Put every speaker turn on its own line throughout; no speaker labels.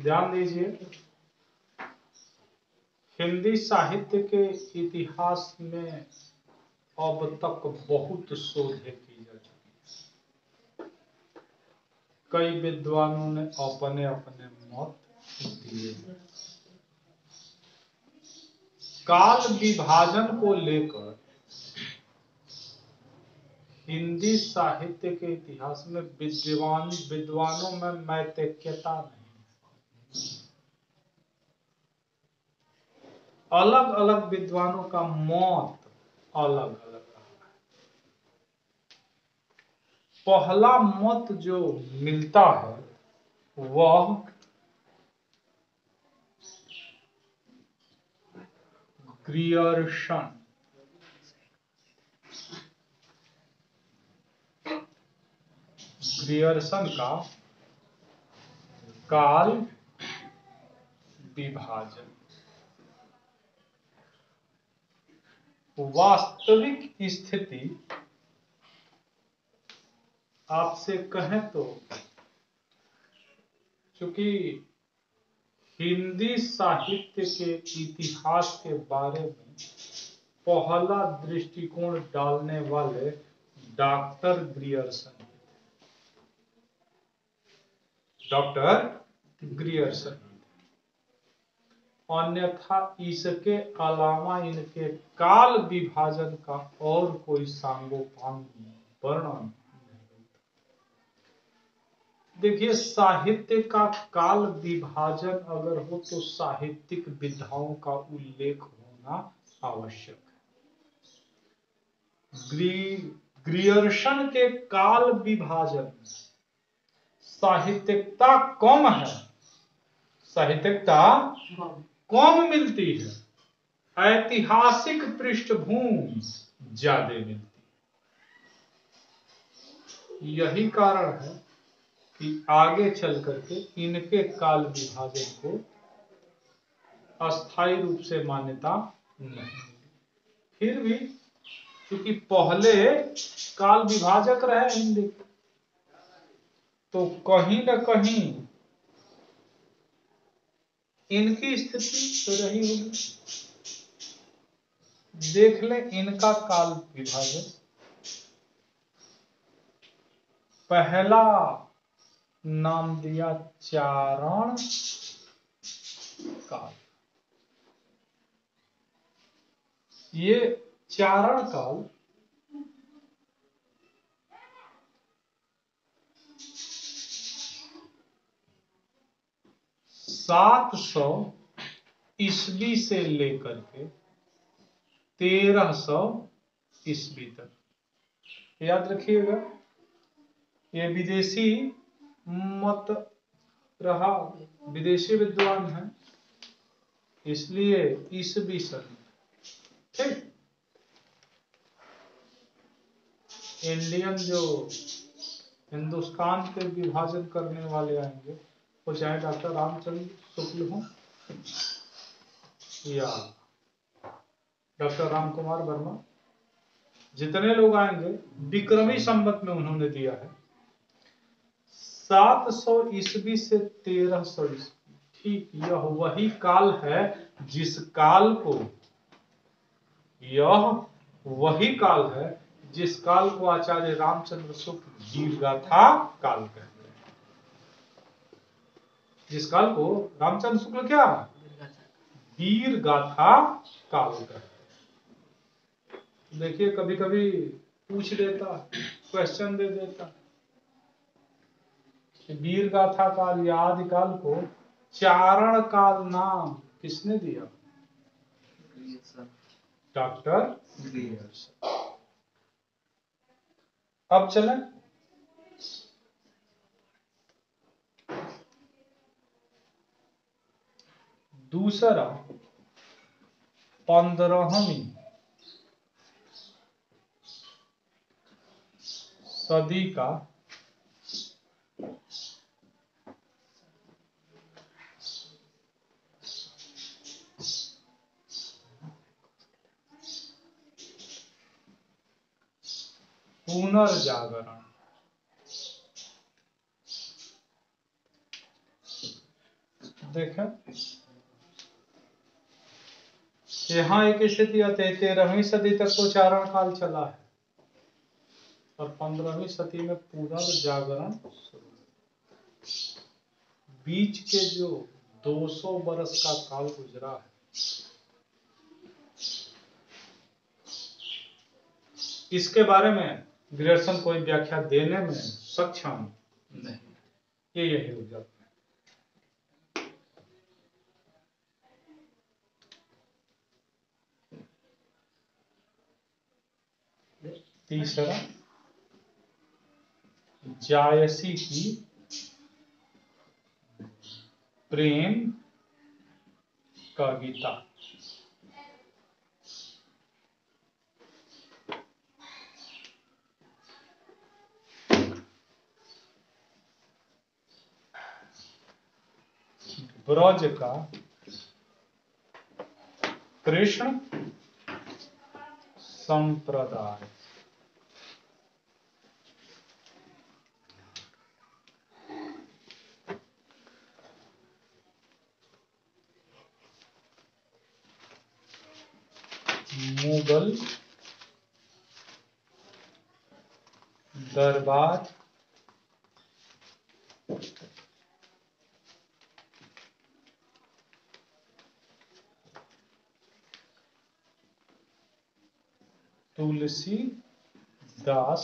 ध्यान दीजिए, हिंदी साहित्य के इतिहास में अब तक बहुत शोधें की जा चुकी है। कई विद्वानों ने अपने अपने मत दिए। काल विभाजन को लेकर हिंदी साहित्य के इतिहास में विद्वानों में मैत्रिकता नहीं। अलग अलग विद्वानों का मत अलग अलग रहा है। पहला मत जो मिलता है वह ग्रियर्सन का काल विभाजन। वास्तविक स्थिति आपसे कहें तो चूंकि हिंदी साहित्य के इतिहास के बारे में पहला दृष्टिकोण डालने वाले डॉक्टर ग्रियर्सन। अन्यथा इसके अलावा इनके काल विभाजन का और कोई सांगोपांग वर्णन। देखिए, साहित्य का काल विभाजन अगर हो तो साहित्यिक विधाओं का उल्लेख होना आवश्यक है। ग्रियर्सन के काल विभाजन साहित्यिकता कम है, साहित्यिकता कम मिलती है, ऐतिहासिक पृष्ठभूमि ज्यादा मिलती है। यही कारण है कि आगे चल करके इनके काल विभाजन को अस्थायी रूप से मान्यता नहीं मिली। फिर भी क्योंकि पहले काल विभाजक रहे हिंदी, तो कहीं न कहीं इनकी स्थिति तो रही होगी। देख ले इनका काल विभाजन। पहला नाम दिया चारण काल। ये चारण काल 700 ईस्वी से लेकर के 1300 ईस्वी तक। याद रखिएगा, ये विदेशी मत रहा, विदेशी विद्वान है, इसलिए ईस्वी सन। ठीक, इंडियन जो हिंदुस्तान के विभाजन करने वाले आएंगे, वो चाहे डॉक्टर रामचंद्र शुक्ल हो या डॉक्टर राम कुमार वर्मा, जितने लोग आएंगे विक्रमी संवत में उन्होंने दिया है 700 ईस्वी से 1300 ईस्वी। ठीक, यह वही काल है जिस काल को, यह वही काल है जिस काल को आचार्य रामचंद्र शुक्ल वीरगाथा काल कहते हैं। जिस काल को रामचंद्र शुक्ल क्या वीरगाथा काल कहते हैं। देखिए, कभी कभी पूछ देता, क्वेश्चन दे देता, वीरगाथा काल या आदि काल को चारण काल नाम किसने दिया? Doctor Grierson. अब चलें दूसरा 15वीं सदी का पुनर्जागरण। देखें, यहाँ एक स्थिति आती है, 13वीं सदी तक तो चारण काल चला है और 15वीं सदी में पुनर्जागरण शुरू। बीच के जो 200 बरस का काल गुजरा है, इसके बारे में ग्रेसन कोई व्याख्या देने में सक्षम नहीं। ये यही हो जाता है। तीसरा, जायसी की प्रेम का गीता। ब्रज का कृष्ण संप्रदाय। मुगल दरबार तुलसीदास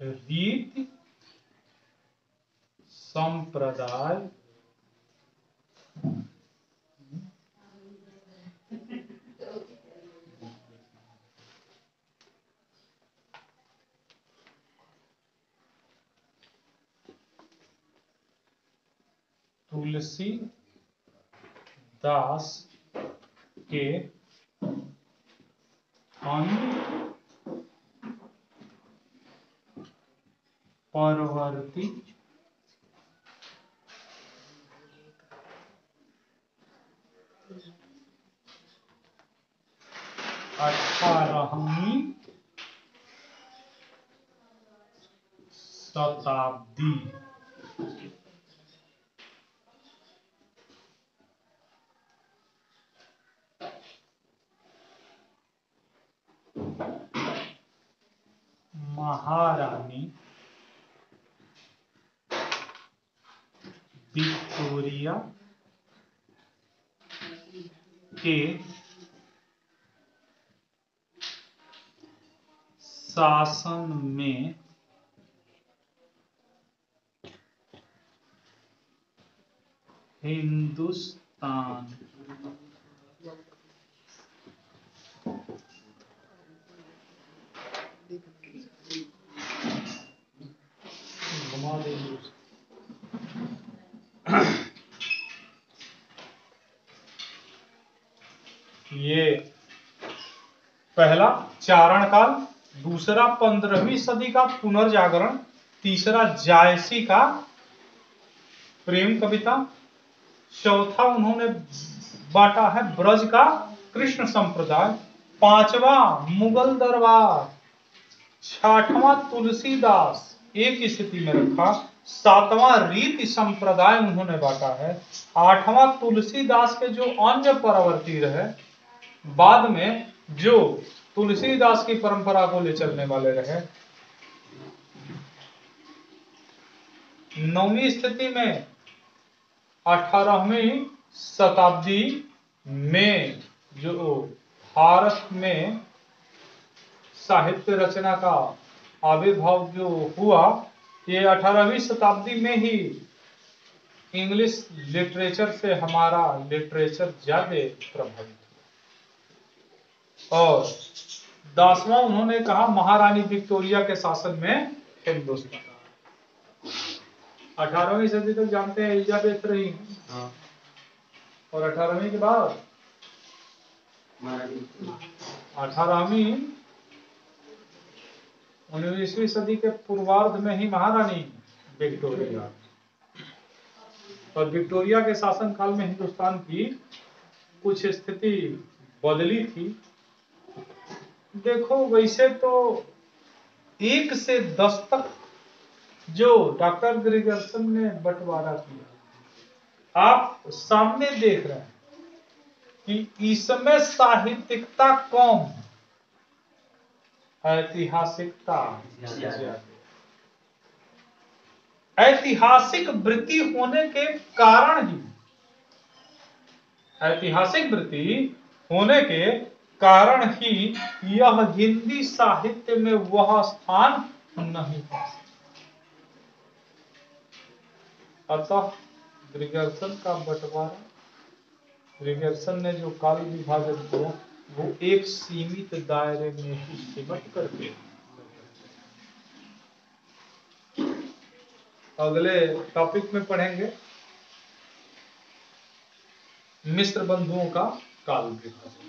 रीति संप्रदाय तुलसीदास के परवर्ती 18वीं शताब्दी महारानी विक्टोरिया के शासन में हिंदुस्तान घुमा देंगे। ये पहला चारण काल, दूसरा 15वीं सदी का पुनर्जागरण, तीसरा जायसी का प्रेम कविता, चौथा उन्होंने बांटा है ब्रज का कृष्ण संप्रदाय, पांचवा मुगल दरबार, छठवां तुलसीदास एक स्थिति में रखा, सातवां रीति संप्रदाय उन्होंने बांटा है, आठवां तुलसीदास के जो अन्य परवर्ती रहे, बाद में जो तुलसीदास की परंपरा को ले चलने वाले रहे, नौवीं स्थिति में 18वीं शताब्दी में जो भारत में साहित्य रचना का आविर्भाव जो हुआ, ये 18वीं शताब्दी में ही इंग्लिश लिटरेचर से हमारा लिटरेचर ज्यादा प्रभावित हुआ। और 10वां उन्होंने कहा महारानी विक्टोरिया के शासन में हिंदुस्तान। 18वीं सदी तक जानते हैं एलिजाबेथ रही, और 18वीं के बाद 18वीं 19वीं सदी के पूर्वार्ध में ही महारानी विक्टोरिया, और विक्टोरिया के शासन काल में हिंदुस्तान की कुछ स्थिति बदली थी। देखो वैसे तो 1 से 10 तक जो डॉक्टर ग्रिगर्सन ने बंटवारा किया, आप सामने देख रहे हैं कि इसमें साहित्यिकता कम है, ऐतिहासिकता ज्यादा। ऐतिहासिक वृत्ति होने के कारण ही, ऐतिहासिक वृत्ति होने के कारण ही यह हिंदी साहित्य में वह स्थान नहीं पा सकता। अतः ग्रिगर्सन का बंटवारा, ग्रिगर्सन ने जो काल विभाजन किया, वो एक सीमित दायरे में ही सिमट करके। अगले टॉपिक में पढ़ेंगे मिस्र बंधुओं का काल विभाजन।